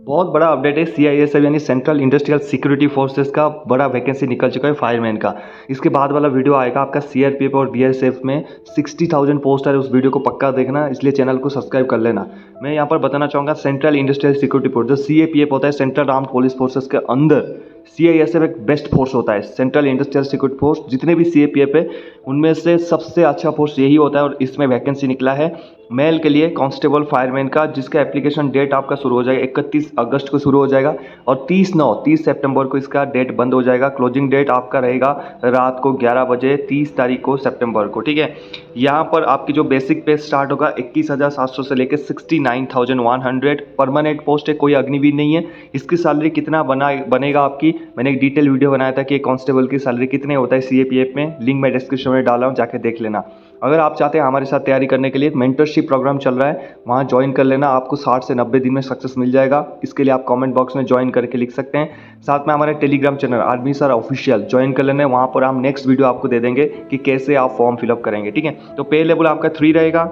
बहुत बड़ा अपडेट है सीआईएसएफ यानी सेंट्रल इंडस्ट्रियल सिक्योरिटी फोर्सेस का बड़ा वैकेंसी निकल चुका है फायरमैन का। इसके बाद वाला वीडियो आएगा आपका सीआरपीएफ और बीएसएफ में 60,000 पोस्ट है, उस वीडियो को पक्का देखना, इसलिए चैनल को सब्सक्राइब कर लेना। मैं यहाँ पर बताना चाहूँगा सेंट्रल इंडस्ट्रियल सिक्योरिटी फोर्स जो सीएपीएफ होता है, सेंट्रल आर्म्ड पुलिस फोर्सेस के अंदर सीआईएसएफ एक बेस्ट फोर्स होता है। सेंट्रल इंडस्ट्रियल सिक्योरिटी फोर्स जितने भी सीएपीएफ है उनमें से सबसे अच्छा फोर्स यही होता है और इसमें वैकेंसी निकला है मेल के लिए कांस्टेबल फायरमैन का, जिसका एप्लीकेशन डेट आपका शुरू हो जाएगा 31 अगस्त को शुरू हो जाएगा और 30 सितंबर को इसका डेट बंद हो जाएगा। क्लोजिंग डेट आपका रहेगा रात को 11 बजे 30 तारीख को सितंबर को, ठीक है। यहाँ पर आपकी जो बेसिक पे स्टार्ट होगा 21,700 से लेकर 69,100। परमानेंट पोस्ट है, कोई अग्निवीर नहीं है। इसकी सैलरी कितना बनेगा आपकी, मैंने एक डिटेल वीडियो बनाया था कि कांस्टेबल की सैलरी कितने होता है सीएपीएफ में, लिंक मैं डिस्क्रिप्शन में डाला हूँ, जाके देख लेना। अगर आप चाहते हैं हमारे साथ तैयारी करने के लिए, मेंटरशिप प्रोग्राम चल रहा है, वहाँ ज्वाइन कर लेना, आपको 60 से 90 दिन में सक्सेस मिल जाएगा। इसके लिए आप कमेंट बॉक्स में ज्वाइन करके लिख सकते हैं। साथ में हमारे Telegram channel army sir official join कर लेना है, वहाँ पर हम नेक्स्ट वीडियो आपको दे देंगे कि कैसे आप फॉर्म फिलअप करेंगे, ठीक है। तो पे लेवल आपका 3 रहेगा,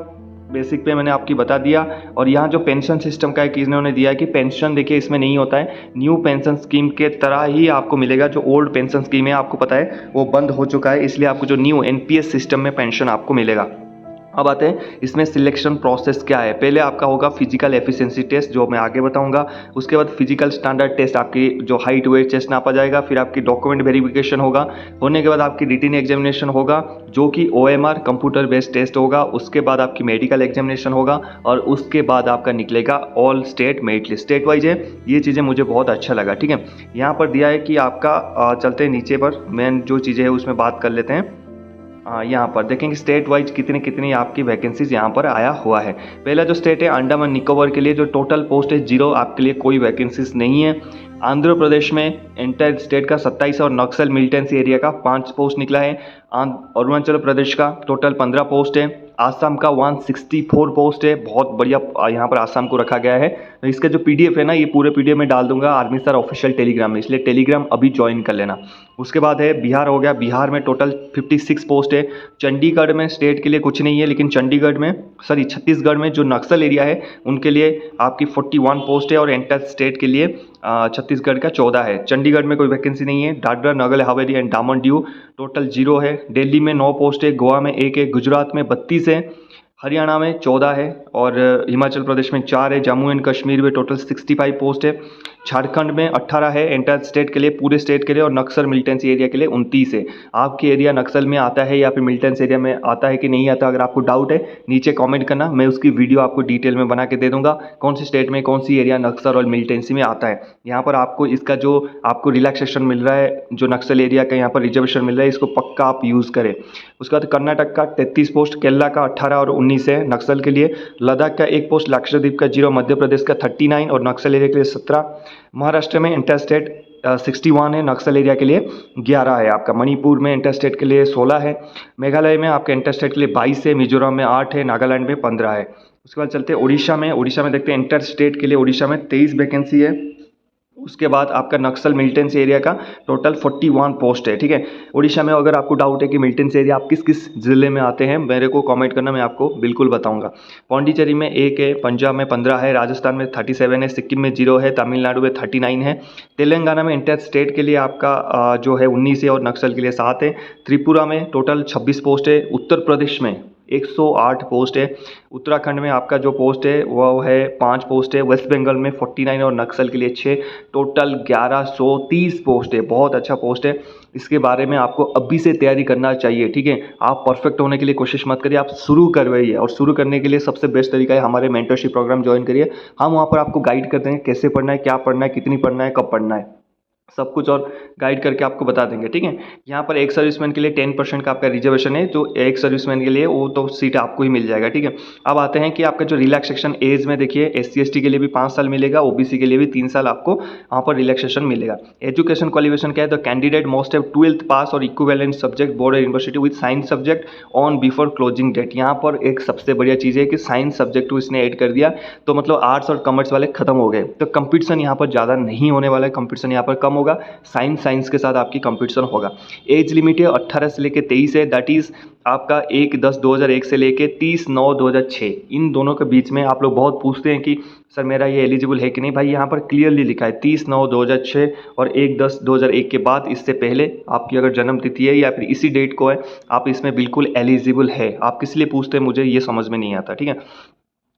बेसिक पे मैंने आपकी बता दिया। और यहाँ जो पेंशन सिस्टम का एक इन्होंने दिया है कि पेंशन देखिए इसमें नहीं होता है, न्यू पेंशन स्कीम के तरह ही आपको मिलेगा। जो ओल्ड पेंशन स्कीम है आपको पता है वो बंद हो चुका है, इसलिए आपको जो न्यू एनपीएस सिस्टम में पेंशन आपको मिलेगा। अब आते हैं इसमें सिलेक्शन प्रोसेस क्या है। पहले आपका होगा फिजिकल एफिशिएंसी टेस्ट जो मैं आगे बताऊंगा, उसके बाद फिजिकल स्टैंडर्ड टेस्ट, आपकी जो हाइट वेट चेस्ट नापा जाएगा, फिर आपकी डॉक्यूमेंट वेरिफिकेशन होगा, होने के बाद आपकी रिटन एग्जामिनेशन होगा जो कि ओएमआर कंप्यूटर बेस्ड टेस्ट होगा, उसके बाद आपकी मेडिकल एग्जामिनेशन होगा और उसके बाद आपका निकलेगा all state merit list, state wise है। ये चीज़ें मुझे बहुत अच्छा लगा, ठीक है। यहाँ पर दिया है कि आपका चलते नीचे पर मेन जो चीज़ें है उसमें बात कर लेते हैं। यहाँ पर देखेंगे स्टेट वाइज कितनी कितनी आपकी वैकेंसीज यहाँ पर आया हुआ है। पहला जो स्टेट है अंडमान निकोबार के लिए जो टोटल पोस्ट है 0, आपके लिए कोई वैकेंसीज नहीं है। आंध्र प्रदेश में एंटायर स्टेट का 27 और नक्सल मिलिटेंसी एरिया का 5 पोस्ट निकला है। अरुणाचल प्रदेश का टोटल 15 पोस्ट है। आसाम का 164 पोस्ट है, बहुत बढ़िया यहाँ पर आसाम को रखा गया है। तो इसका जो पीडीएफ है ना, ये पूरे पीडीएफ में डाल दूंगा आर्मी सर ऑफिशियल टेलीग्राम में, इसलिए टेलीग्राम अभी ज्वाइन कर लेना। उसके बाद है बिहार हो गया, बिहार में टोटल 56 पोस्ट है। चंडीगढ़ में स्टेट के लिए कुछ नहीं है, लेकिन छत्तीसगढ़ में जो नक्सल एरिया है उनके लिए आपकी 41 पोस्ट है और एंटायर स्टेट के लिए छत्तीसगढ़ का 14 है। चंडीगढ़ में कोई वैकेंसी नहीं है। दादरा नगर हवेली एंड दामन दीव टोटल 0 है। दिल्ली में 9 पोस्ट है, गोवा में 1 है, गुजरात में 32 है, हरियाणा में 14 है और हिमाचल प्रदेश में 4 है। जम्मू एंड कश्मीर में टोटल 65 पोस्ट है। झारखंड में 18 है एंटायर स्टेट के लिए, पूरे स्टेट के लिए, और नक्सल मिलिटेंसी एरिया के लिए 29 है। आपके एरिया नक्सल में आता है या फिर मिलिटेंस एरिया में आता है कि नहीं आता, अगर आपको डाउट है नीचे कमेंट करना, मैं उसकी वीडियो आपको डिटेल में बना के दे दूंगा कौन सी स्टेट में कौन सी एरिया नक्सल और मिलिटेंसी में आता है। यहाँ पर आपको इसका जो आपको रिलैक्सेशन मिल रहा है, जो नक्सल एरिया का यहाँ पर रिजर्वेशन मिल रहा है, इसको पक्का आप यूज़ करें। उसके बाद कर्नाटक का 33 पोस्ट, केरला का 18 और 19 है नक्सल के लिए। लद्दाख का 1 पोस्ट, लक्षद्वीप का 0, मध्य प्रदेश का 39 और नक्सल एरिया के लिए 17। महाराष्ट्र में इंटर स्टेट 61 है, नक्सल एरिया के लिए 11 है आपका। मणिपुर में इंटर स्टेट के लिए 16 है। मेघालय में आपका इंटर स्टेट के लिए 22 है। मिजोरम में 8 है। नागालैंड में 15 है। उसके बाद चलते हैं उड़ीसा में देखते हैं इंटर स्टेट के लिए उड़ीसा में 23 वैकेंसी है। उसके बाद आपका नक्सल मिलिटेंसी एरिया का टोटल 41 पोस्ट है, ठीक है। उड़ीसा में अगर आपको डाउट है कि मिलिटेंसी एरिया आप किस किस ज़िले में आते हैं, मेरे को कमेंट करना, मैं आपको बिल्कुल बताऊंगा। पौंडीचेरी में 1 है, पंजाब में 15 है, राजस्थान में 37 है, सिक्किम में 0 है, तमिलनाडु में 39 है। तेलंगाना में इंटर स्टेट के लिए आपका जो है 19 है और नक्सल के लिए 7 है। त्रिपुरा में टोटल 26 पोस्ट है। उत्तर प्रदेश में 108 पोस्ट है। उत्तराखंड में आपका जो पोस्ट है वो है 5 पोस्ट है। वेस्ट बंगाल में 49 और नक्सल के लिए 6, टोटल 1130 पोस्ट है। बहुत अच्छा पोस्ट है, इसके बारे में आपको अभी से तैयारी करना चाहिए, ठीक है। आप परफेक्ट होने के लिए कोशिश मत करिए, आप शुरू करवाइए, और शुरू करने के लिए सबसे बेस्ट तरीका है हमारे मेंटरशिप प्रोग्राम ज्वाइन करिए। हम वहाँ पर आपको गाइड करते हैं कैसे पढ़ना है, क्या पढ़ना है, कितनी पढ़ना है, कब पढ़ना है, सब कुछ और गाइड करके आपको बता देंगे, ठीक है। यहाँ पर एक सर्विसमैन के लिए 10% का आपका रिजर्वेशन है, जो एक सर्विसमैन के लिए वो तो सीट आपको ही मिल जाएगा, ठीक है। अब आते हैं कि आपका जो रिलैक्सेशन एज में देखिए SC/ST के लिए भी 5 साल मिलेगा, OBC के लिए भी 3 साल आपको वहाँ पर रिलैक्सेशन मिलेगा। एजुकेशन क्वालिफिकेशन क्या है, तो candidate most have 12th pass और equivalent subject board university with science subject on before closing date. यहाँ पर एक सबसे बढ़िया चीज़ है कि साइंस सब्जेक्ट को इसने ऐड कर दिया, तो मतलब आर्ट्स और कॉमर्स वाले खत्म हो गए, तो कंपटीशन यहाँ पर ज़्यादा नहीं होने वाला है, कंपटीशन यहाँ पर कम कम होगा, साइंस के साथ आपकी कंपटीशन होगा। एज लिमिट है 18 से लेकर 23 है, दैट इज़ आपका 1/10/2001 से लेके 30/9/2006, इन दोनों के बीच में। आप लोग बहुत पूछते हैं कि सर मेरा ये एलिजिबल है कि नहीं। भाई यहाँ पर क्लियरली लिखा है 30/9/2006 और 1/10/2001 के बाद, इससे पहले आपकी अगर जन्म तिथि है या फिर इसी डेट को है, आप इसमें बिल्कुल एलिजिबल है। आप किस लिए पूछते हैं मुझे ये समझ में नहीं आता, ठीक है।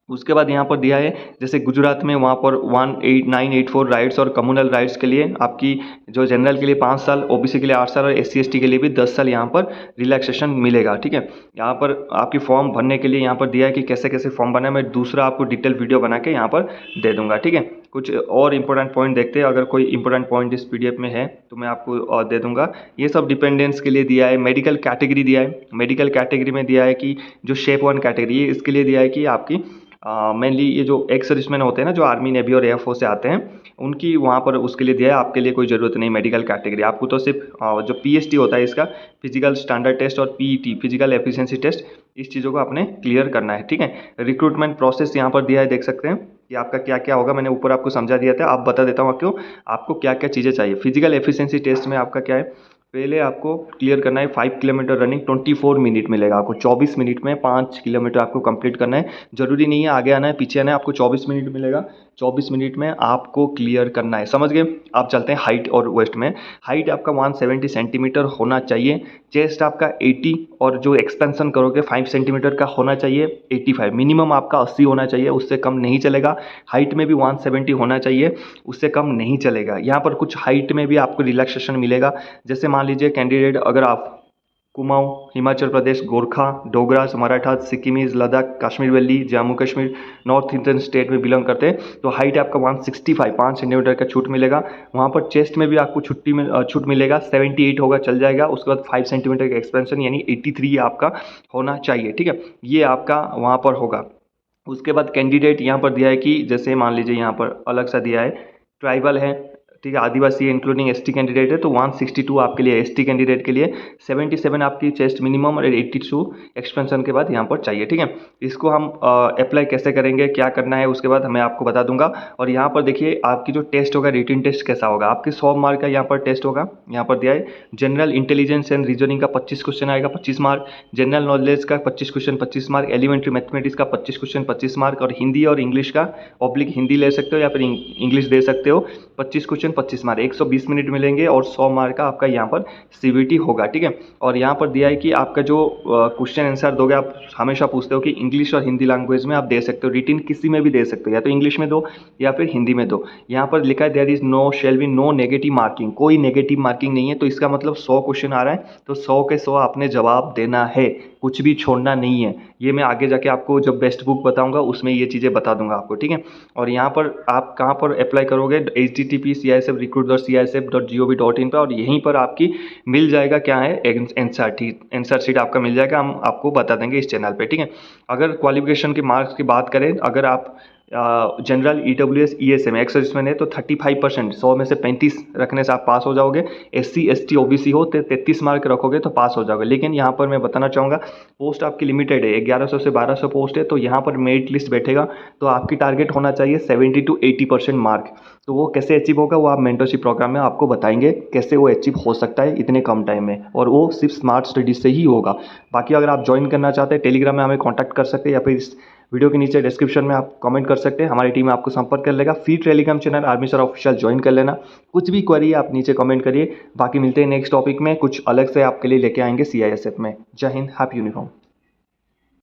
उसके बाद यहाँ पर दिया है जैसे गुजरात में, वहाँ पर 18984 राइट्स और कम्युनल राइट्स के लिए आपकी जो जनरल के लिए 5 साल, ओबीसी के लिए 8 साल और SC/ST के लिए भी 10 साल यहाँ पर रिलैक्सेशन मिलेगा, ठीक है। यहाँ पर आपकी फॉर्म भरने के लिए यहाँ पर दिया है कि कैसे कैसे फॉर्म भरना है। मैं दूसरा आपको डिटेल वीडियो बना के यहाँ पर दे दूँगा, ठीक है। कुछ और इंपॉर्टेंट पॉइंट देखते हैं, अगर कोई इंपॉर्टेंट पॉइंट इस PDF में है तो मैं आपको दे दूँगा। ये सब डिपेंडेंस के लिए दिया है। मेडिकल कैटेगरी दिया है, मेडिकल कैटेगरी में दिया है कि जो शेप 1 कैटेगरी है, इसके लिए दिया है कि आपकी मेनली ये जो एक्स सर्विसमैन होते हैं ना, जो आर्मी, नेवी और एयरफोर्स से आते हैं, उनकी वहाँ पर उसके लिए दिया है। आपके लिए कोई ज़रूरत नहीं मेडिकल कैटेगरी, आपको तो सिर्फ जो PST होता है इसका, फिजिकल स्टैंडर्ड टेस्ट, और PET फिजिकल एफिशिएंसी टेस्ट, इस चीज़ों को आपने क्लियर करना है, ठीक है। रिक्रूटमेंट प्रोसेस यहाँ पर दिया है, देख सकते हैं कि आपका क्या क्या होगा। मैंने ऊपर आपको समझा दिया था, आप बता देता हूँ क्यों आपको क्या क्या चीज़ें चाहिए। फिजिकल एफिशिएंसी टेस्ट में आपका क्या है, पहले आपको क्लियर करना है 5 किलोमीटर रनिंग 24 मिनट मिलेगा आपको। 24 मिनट में 5 किलोमीटर आपको कंप्लीट करना है। ज़रूरी नहीं है आगे आना है पीछे आना है, आपको 24 मिनट मिलेगा। 24 मिनट में आपको क्लियर करना है, समझ गए। आप चलते हैं हाइट और वेस्ट में। हाइट आपका 170 सेंटीमीटर होना चाहिए। चेस्ट आपका 80 और जो एक्सपेंशन करोगे 5 सेंटीमीटर का होना चाहिए 85। मिनिमम आपका 80 होना चाहिए, उससे कम नहीं चलेगा। हाइट में भी 170 होना चाहिए, उससे कम नहीं चलेगा। यहाँ पर कुछ हाइट में भी आपको रिलैक्सेशन मिलेगा। जैसे मान लीजिए कैंडिडेट, अगर आप Kumaon, Himachal Pradesh, Gorkha, Dogra, Maratha, Sikkimese, Ladakh, Kashmir valley, Jammu Kashmir, north eastern state में बिलोंग करते हैं, तो हाइट आपका 165 5 सेंटीमीटर का छूट मिलेगा। वहाँ पर चेस्ट में भी आपको छूट मिलेगा, 78 होगा चल जाएगा। उसके बाद 5 सेंटीमीटर का एक्सपेंशन यानी 83 आपका होना चाहिए, ठीक है। ये आपका वहाँ पर होगा। उसके बाद कैंडिडेट यहाँ पर दिया है कि जैसे मान लीजिए यहाँ पर अलग सा दिया है, ट्राइबल है, ठीक है, आदिवासी है, इंक्लूडिंग ST कैंडिडेट है, तो 162 आपके लिए ST कैंडिडेट के लिए, 77 आपकी चेस्ट मिनिमम और 82 एक्सपेंशन के बाद यहाँ पर चाहिए, ठीक है। इसको हम अप्लाई कैसे करेंगे, क्या करना है, उसके बाद मैं आपको बता दूंगा। और यहाँ पर देखिए आपकी जो टेस्ट होगा, रिटन टेस्ट कैसा होगा, आपके 100 मार्क का यहाँ पर टेस्ट होगा। यहाँ पर दिया है जनरल इंटेलिजेंस एंड रीजनिंग का 25 क्वेश्चन आएगा, 25 मार्क। जनरल नॉलेज का 25 क्वेश्चन 25 मार्क। एलिमेंट्री मैथमेटिक्स का 25 क्वेश्चन 25 मार्क। और हिंदी और इंग्लिश का ऑब्लिक हिंदी ले सकते हो या फिर इंग्लिश दे सकते हो, 25 क्वेश्चन 25 मार्क। 120 मिनट मिलेंगे और 100 मार्क का आपका यहाँ पर CVT होगा, ठीक है। और यहाँ पर दिया है कि आपका जो क्वेश्चन आंसर दोगे, आप हमेशा पूछते हो कि इंग्लिश और हिंदी लैंग्वेज में आप दे सकते हो, रिटिन किसी में भी दे सकते हो, या तो इंग्लिश में दो या फिर हिंदी में दो। यहाँ पर लिखा है there is no shall be no negative marking, कोई नेगेटिव मार्किंग नहीं है। तो इसका मतलब 100 क्वेश्चन आ रहा है तो 100 के 100 आपने जवाब देना है, कुछ भी छोड़ना नहीं है। ये मैं आगे जाके आपको जब बेस्ट बुक बताऊंगा उसमें ये चीज़ें बता दूंगा आपको, ठीक है। और यहाँ पर आप कहाँ पर अप्लाई करोगे, http://recruit.cisf.gov.in पर, और यहीं पर आपकी मिल जाएगा क्या है, आंसर शीट आपका मिल जाएगा, हम आपको बता देंगे इस चैनल पे, ठीक है। अगर क्वालिफिकेशन के मार्क्स की बात करें, अगर आप general EWS ESM ex serviceman है तो 35%, 100 में से 35 रखने से आप पास हो जाओगे। SC ST OBC हो तो 33 मार्क रखोगे तो पास हो जाओगे। लेकिन यहाँ पर मैं बताना चाहूँगा पोस्ट आपकी लिमिटेड है, 1100 से 1200 पोस्ट है, तो यहाँ पर मेरिट लिस्ट बैठेगा तो आपकी टारगेट होना चाहिए 70 to 80% मार्क। तो वो कैसे अचीव होगा, वो आप मेंटरशिप प्रोग्राम में आपको बताएंगे कैसे वो अचीव हो सकता है इतने कम टाइम में, और वो सिर्फ स्मार्ट स्टडीज से ही होगा। बाकी अगर आप ज्वाइन करना चाहते हैं टेलीग्राम में हमें कॉन्टैक्ट कर सकते हैं, या फिर इस वीडियो के नीचे डिस्क्रिप्शन में आप कमेंट कर सकते हैं, हमारी टीम आपको संपर्क कर लेगा। Free Telegram channel army sir official join कर लेना। कुछ भी क्वेरी आप नीचे कमेंट करिए। बाकी मिलते हैं नेक्स्ट टॉपिक में, कुछ अलग से आपके लिए लेके आएंगे CISF में। जय हिंद, हैप्पी यूनिफॉर्म।